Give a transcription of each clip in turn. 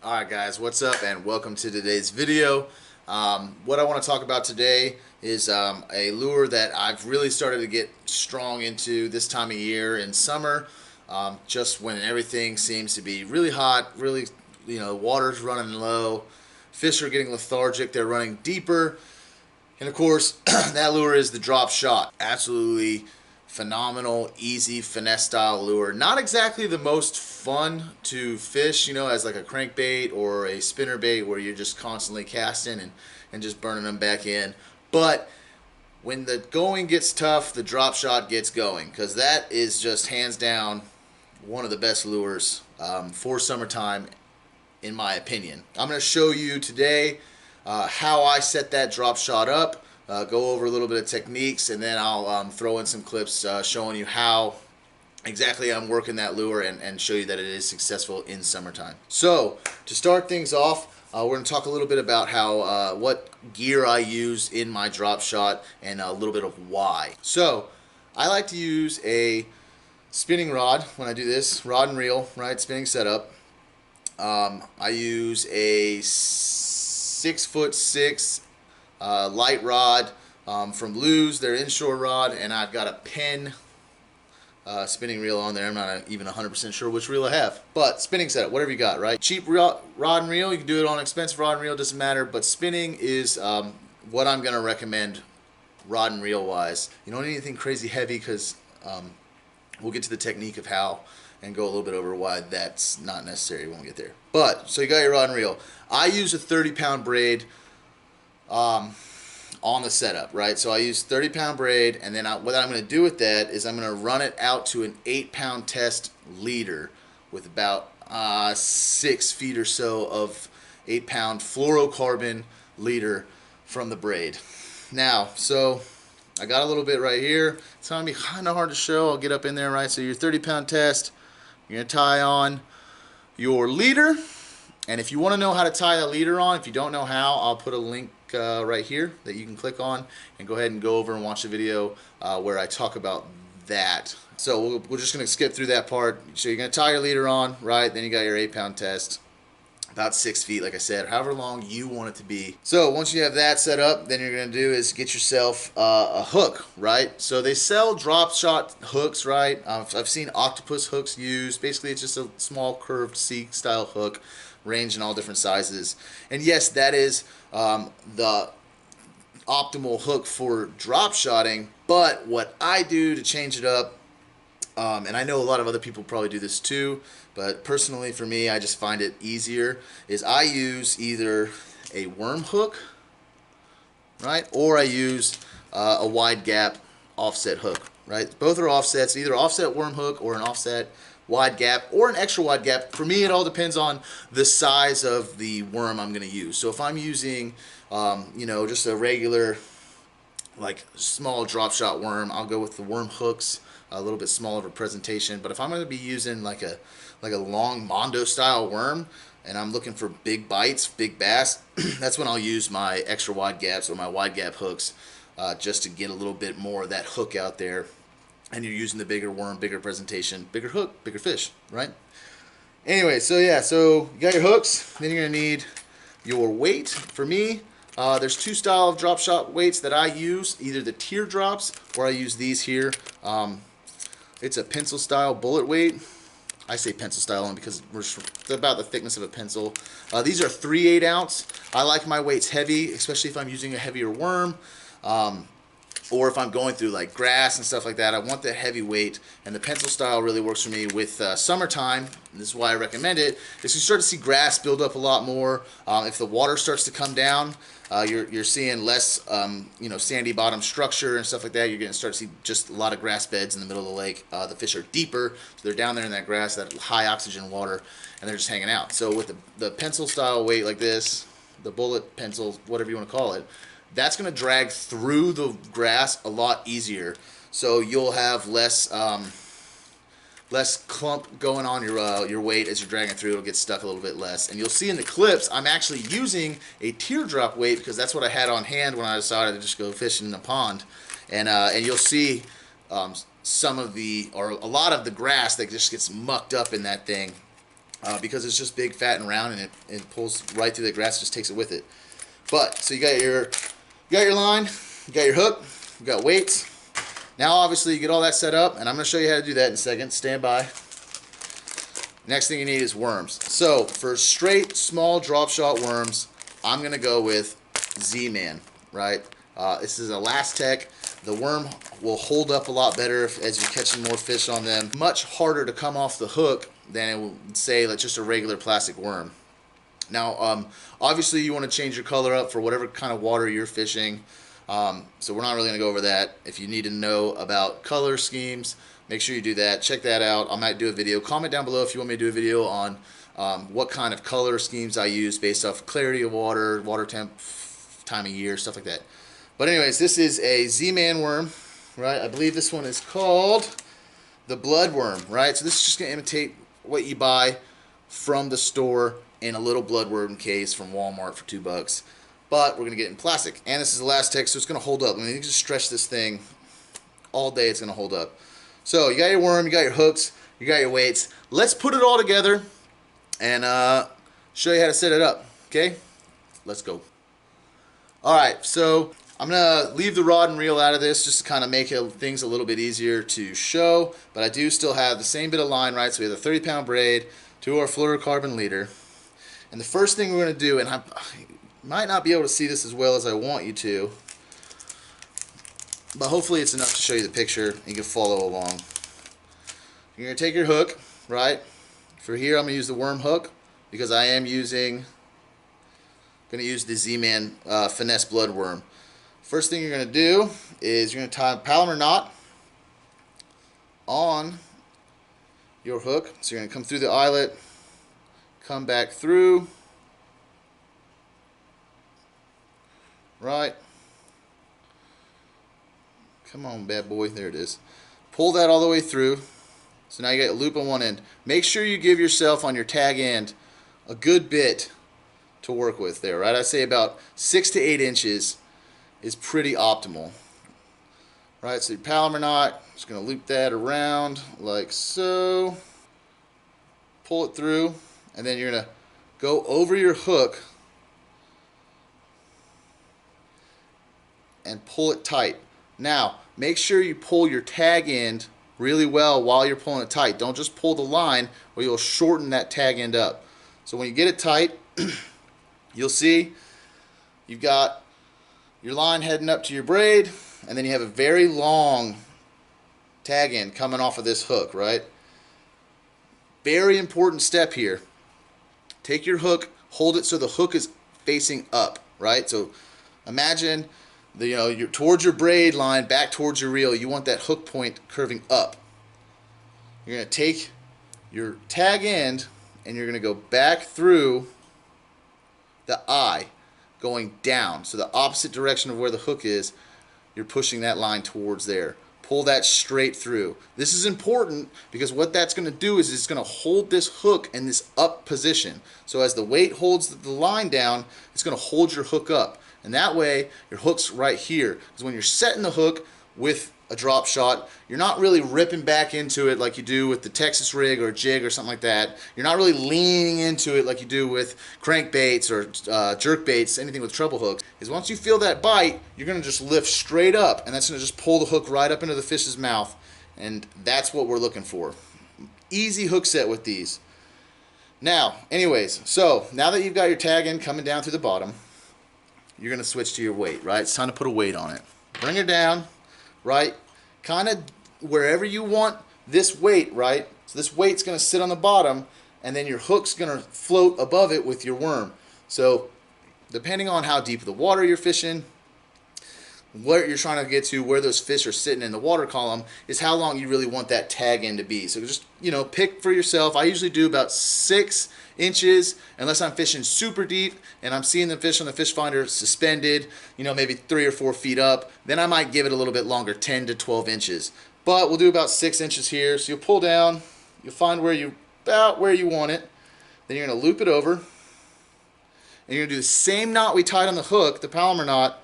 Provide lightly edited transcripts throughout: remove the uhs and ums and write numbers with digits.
Alright guys, what's up and welcome to today's video. What I want to talk about today is a lure that I've really started to get strong into this time of year in summer, just when everything seems to be really hot, really, water's running low, fish are getting lethargic, they're running deeper, and of course, that lure is the drop shot. Absolutely phenomenal, easy, finesse style lure. Not exactly the most fun to fish, as like a crankbait or a spinner bait where you're just constantly casting and just burning them back in. But when the going gets tough, the drop shot gets going, because that is just hands down one of the best lures for summertime, in my opinion. I'm going to show you today how I set that drop shot up, go over a little bit of techniques, and then I'll throw in some clips showing you how exactly I'm working that lure and show you that it is successful in summertime. So to start things off, we're going to talk a little bit about how what gear I use in my drop shot and a little bit of why. So I like to use a spinning rod when I do this, rod and reel, right, spinning setup. I use a 6'6" light rod from Lew's, their inshore rod, and I've got a Penn spinning reel on there. I'm not even 100% sure which reel I have, but spinning setup, whatever you got, right? Cheap rod and reel, you can do it on expensive rod and reel, doesn't matter, but spinning is what I'm going to recommend rod and reel wise. You don't need anything crazy heavy, because we'll get to the technique of how and go a little bit over why that's not necessary when we get there. But, so you got your rod and reel. I use a 30-pound braid on the setup, right? So I use 30-pound braid, and then what I'm going to do with that is I'm going to run it out to an 8-pound test leader with about 6 feet or so of 8-pound fluorocarbon leader from the braid. Now, so I got a little bit right here. It's going to be kind of hard to show. I'll get up in there, right? So your 30-pound test, you're going to tie on your leader. And if you want to know how to tie the leader on, if you don't know how, I'll put a link right here that you can click on and go ahead and go over and watch the video where I talk about that. So we're just going to skip through that part. So you're going to tie your leader on, right? Then you got your 8-pound test. About 6 feet, like I said, however long you want it to be. So once you have that set up, then you're going to do is get yourself a hook, right? So they sell drop shot hooks, right? I've seen octopus hooks used. Basically, it's just a small curved C-style hook, range in all different sizes. And yes, that is the optimal hook for drop shotting. But what I do to change it up, and I know a lot of other people probably do this too, but personally for me, I just find it easier, is I use either a worm hook, right, or I use a wide gap offset hook, right? Both are offsets, either offset worm hook or an offset wide gap or an extra wide gap. For me, it all depends on the size of the worm I'm going to use. So if I'm using, just a regular, like small drop shot worm, I'll go with the worm hooks, a little bit smaller of a presentation. But if I'm going to be using like a long Mondo style worm and I'm looking for big bites, big bass, that's when I'll use my extra wide gaps or my wide gap hooks, just to get a little bit more of that hook out there. And you're using the bigger worm, bigger presentation, bigger hook, bigger fish, right? Anyway, so yeah, so you got your hooks, then you're going to need your weight. For me, there's two style of drop shot weights that I use, either the teardrops or I use these here. It's a pencil style bullet weight. I say pencil style only because they're about the thickness of a pencil. These are 3/8 ounce. I like my weights heavy, especially if I'm using a heavier worm. Or if I'm going through like grass and stuff like that, I want that heavy weight, and the pencil style really works for me with summertime. And this is why I recommend it, is you start to see grass build up a lot more. If the water starts to come down, you're seeing less sandy bottom structure and stuff like that. You're going to start to see just a lot of grass beds in the middle of the lake. The fish are deeper, so they're down there in that grass, that high oxygen water, and they're just hanging out. So with the pencil style weight like this, the bullet pencil, whatever you want to call it, that's going to drag through the grass a lot easier. So you'll have less clump going on your weight as you're dragging through. It'll get stuck a little bit less. And you'll see in the clips, I'm actually using a teardrop weight because that's what I had on hand when I decided to just go fishing in a pond. And you'll see some of the, or a lot of the grass that just gets mucked up in that thing. because it's just big, fat, and round, and it pulls right through the grass, just takes it with it. But so you got your line, you got your hook, you got weights. Now obviously you get all that set up, and I'm going to show you how to do that in a second. Stand by. Next thing you need is worms. So for straight small drop shot worms, I'm going to go with Z-Man, right? This is a Last Tech. The worm will hold up a lot better as you're catching more fish on them. Much harder to come off the hook than it would say like just a regular plastic worm. Now, obviously you want to change your color up for whatever kind of water you're fishing. So we're not really going to go over that. If you need to know about color schemes, make sure you do that. Check that out. I might do a video. Comment down below if you want me to do a video on what kind of color schemes I use based off clarity of water, water temp, time of year, stuff like that. But anyways, this is a Z-Man worm, right? I believe this one is called the blood worm, right? So this is just going to imitate what you buy from the store in a little blood worm case from Walmart for $2. But we're going to get it in plastic. And this is the Last Tech, so it's going to hold up. I mean, you can just stretch this thing all day, it's going to hold up. So you got your worm, you got your hooks, you got your weights. Let's put it all together and show you how to set it up, okay? Let's go. Alright, so I'm going to leave the rod and reel out of this just to kind of make things a little bit easier to show, but I do still have the same bit of line, right? So we have the 30-pound braid to our fluorocarbon leader. And the first thing we're going to do, and I might not be able to see this as well as I want you to, but hopefully it's enough to show you the picture and you can follow along. You're going to take your hook, right? For here I'm going to use the worm hook because I am going to use the Z-Man finesse blood worm. First thing you're going to do is you're going to tie a Palomar knot on your hook. So you're going to come through the eyelet, come back through, right? Come on, bad boy. There it is. Pull that all the way through. So now you got a loop on one end. Make sure you give yourself on your tag end a good bit to work with there, right? I'd say about 6 to 8 inches is pretty optimal. Right, so your Palomar knot, just going to loop that around like so. Pull it through, and then you're going to go over your hook and pull it tight. Now, make sure you pull your tag end really well while you're pulling it tight. Don't just pull the line or you'll shorten that tag end up. So when you get it tight, you'll see you've got your line heading up to your braid, and then you have a very long tag end coming off of this hook, right? Very important step here. Take your hook, hold it so the hook is facing up, right? So imagine you're towards your braid line, back towards your reel. You want that hook point curving up. You're going to take your tag end and you're going to go back through the eye, going down. So the opposite direction of where the hook is, you're pushing that line towards there. Pull that straight through. This is important because what that's going to do is it's going to hold this hook in this up position. So as the weight holds the line down, it's going to hold your hook up. And that way, your hook's right here. Because when you're setting the hook with a drop shot, you're not really ripping back into it like you do with the Texas rig or a jig or something like that. You're not really leaning into it like you do with crankbaits or jerk baits, anything with treble hooks. Is once you feel that bite, you're going to just lift straight up, and that's going to just pull the hook right up into the fish's mouth. And that's what we're looking for. Easy hook set with these. Now, anyways, so now that you've got your tag end coming down through the bottom, you're going to switch to your weight, right? It's time to put a weight on it. Bring it down, right? Kind of wherever you want this weight, right? So this weight's going to sit on the bottom, and then your hook's going to float above it with your worm. So depending on how deep the water you're fishing, what you're trying to get to, where those fish are sitting in the water column, is how long you really want that tag end to be. So just, pick for yourself. I usually do about 6 inches, unless I'm fishing super deep and I'm seeing the fish on the fish finder suspended, maybe 3 or 4 feet up. Then I might give it a little bit longer, 10 to 12 inches. But we'll do about 6 inches here. So you'll pull down, you'll find about where you want it. Then you're going to loop it over. And you're going to do the same knot we tied on the hook, the Palomar knot,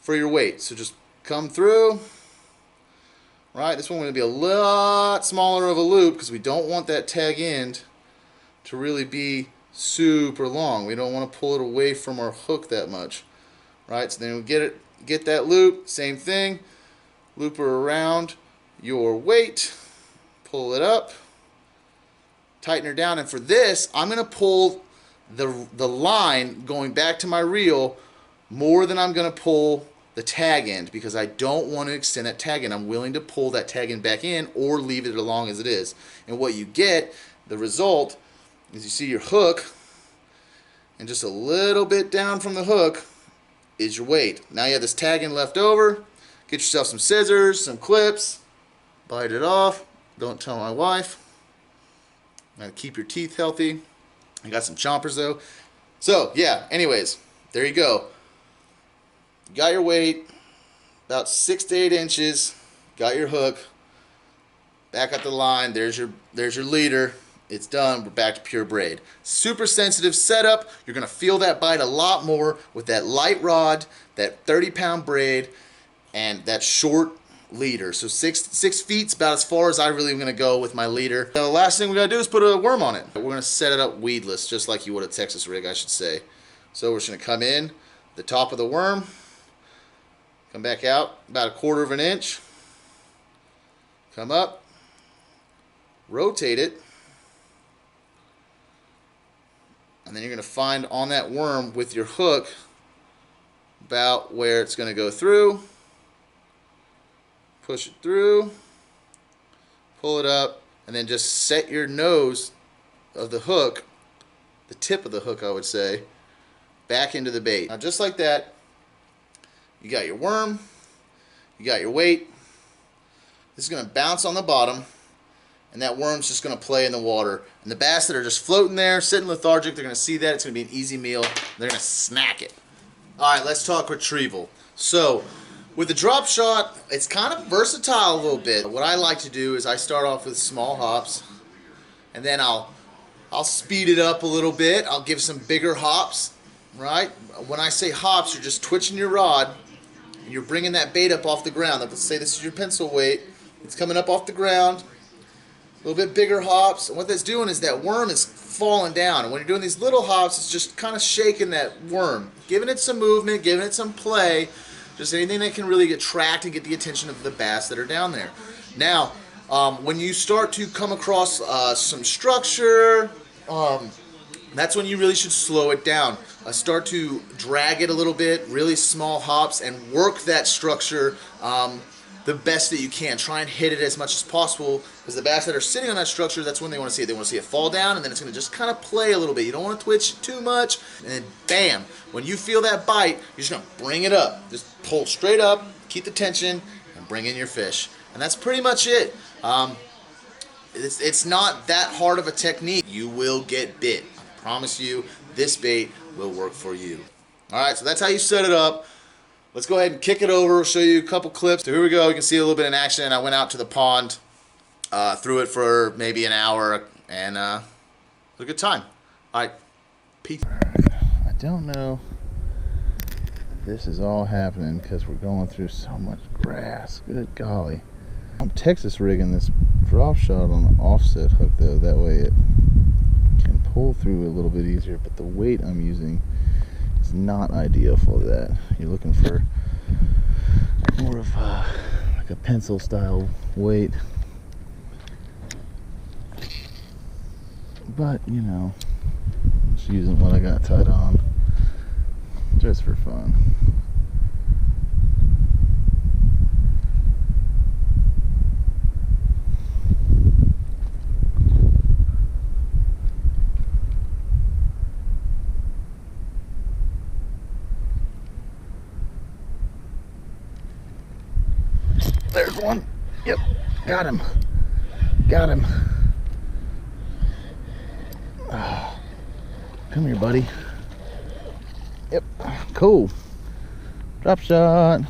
for your weight. So just come through. Right, this one's going to be a lot smaller of a loop because we don't want that tag end to really be super long. We don't want to pull it away from our hook that much, right? So then we get that loop, same thing, loop her around your weight, pull it up, tighten her down, and for this, I'm going to pull the line going back to my reel more than I'm going to pull the tag end, because I don't want to extend that tag end. I'm willing to pull that tag end back in or leave it along as it is. And what you get, the result, is you see your hook, and just a little bit down from the hook is your weight. Now you have this tag end left over. Get yourself some scissors, some clips, bite it off. Don't tell my wife. Gotta keep your teeth healthy. I got some chompers though. So yeah, anyways, there you go. You got your weight, about 6 to 8 inches. Got your hook. Back at the line. There's your leader. It's done. We're back to pure braid. Super sensitive setup. You're gonna feel that bite a lot more with that light rod, that 30-pound braid, and that short leader. So 6 feet's about as far as I really am gonna go with my leader. The last thing we gotta do is put a worm on it. We're gonna set it up weedless, just like you would a Texas rig, I should say. So we're just gonna come in the top of the worm, come back out about 1/4 of an inch, come up, rotate it, and then you're gonna find on that worm with your hook about where it's gonna go through. Push it through, pull it up, and then just set your nose of the hook, the tip of the hook I would say, back into the bait. Now just like that, you got your worm, you got your weight. This is going to bounce on the bottom, and that worm's just going to play in the water. And the bass that are just floating there, sitting lethargic, they're going to see that. It's going to be an easy meal. They're going to snack it. All right, let's talk retrieval. So with the drop shot, it's kind of versatile a little bit. What I like to do is I start off with small hops, and then I'll speed it up a little bit. I'll give some bigger hops, right? When I say hops, you're just twitching your rod, and you're bringing that bait up off the ground. Let's say this is your pencil weight. It's coming up off the ground. A little bit bigger hops, and what that's doing is that worm is falling down. And when you're doing these little hops, it's just kind of shaking that worm, giving it some movement, giving it some play. Just anything that can really attract and get the attention of the bass that are down there. Now, when you start to come across some structure, that's when you really should slow it down. Start to drag it a little bit, really small hops, and work that structure the best that you can. Try and hit it as much as possible, because the bass that are sitting on that structure, that's when they want to see it. They want to see it fall down, and then it's going to just kind of play a little bit. You don't want to twitch too much, and then bam, when you feel that bite, you're just going to bring it up. Just pull straight up, keep the tension, and bring in your fish. And that's pretty much it. It's not that hard of a technique. You will get bit. I promise you, this bait will work for you. All right, so that's how you set it up. Let's go ahead and kick it over. I'll show you a couple clips. So here we go. You can see a little bit in action. I went out to the pond, threw it for maybe an hour, and it was a good time. All right, peace. I don't know if this is all happening because we're going through so much grass. Good golly. I'm Texas rigging this drop shot on an offset hook though. That way it can pull through a little bit easier, but the weight I'm using is not ideal for that. You're looking for more of like a pencil style weight, but you know, just using what I got tied on just for fun. There's one. Yep, got him. Got him. Oh, come here, buddy. Yep, cool. Drop shot.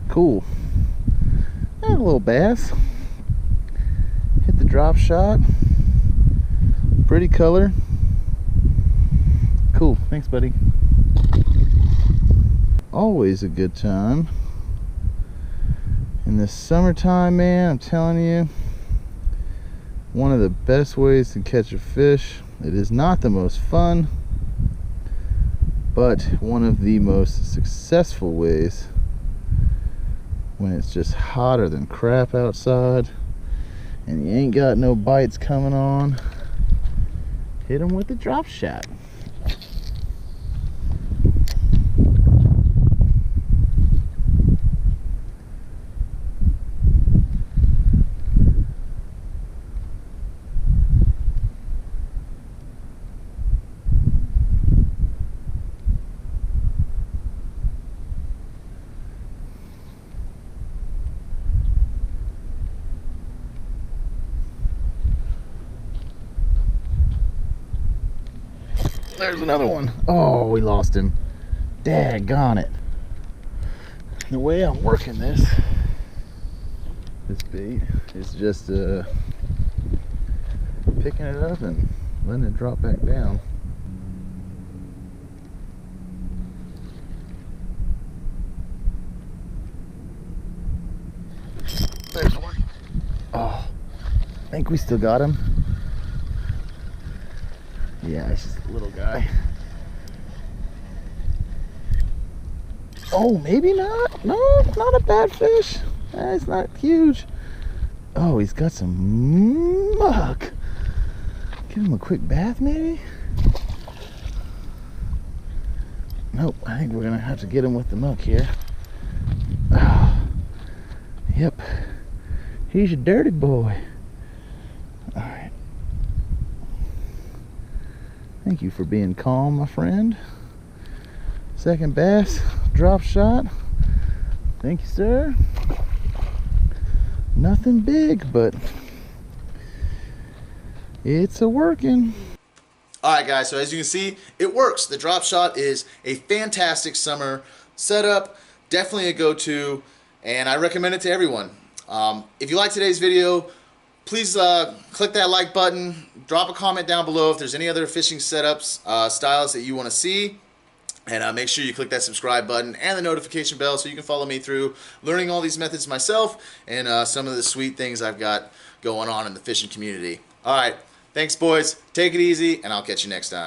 Cool. A little bass. Hit the drop shot. Pretty color. Cool, thanks, buddy. Always a good time. In the summertime, man, I'm telling you, One of the best ways to catch a fish. It is not the most fun, but one of the most successful ways when it's just hotter than crap outside and you ain't got no bites coming on. Hit them with the drop shot. There's another one. Oh, we lost him. Daggone it. The way I'm working this bait is just picking it up and letting it drop back down. There's one. Oh, I think we still got him. Yeah, it's just a little guy. Oh, maybe not. No, not a bad fish. It's not huge. Oh, he's got some muck. Give him a quick bath, maybe? Nope, I think we're gonna have to get him with the muck here. Oh, yep, he's a dirty boy. All right. Thank you for being calm, my friend. Second bass, drop shot. Thank you, sir. Nothing big, but it's a working. Alright guys, so as you can see, it works. The drop shot is a fantastic summer setup. Definitely a go-to, and I recommend it to everyone. If you like today's video, please click that like button. Drop a comment down below if there's any other fishing setups, styles that you want to see. And make sure you click that subscribe button and the notification bell so you can follow me through learning all these methods myself and some of the sweet things I've got going on in the fishing community. Alright, thanks boys. Take it easy, and I'll catch you next time.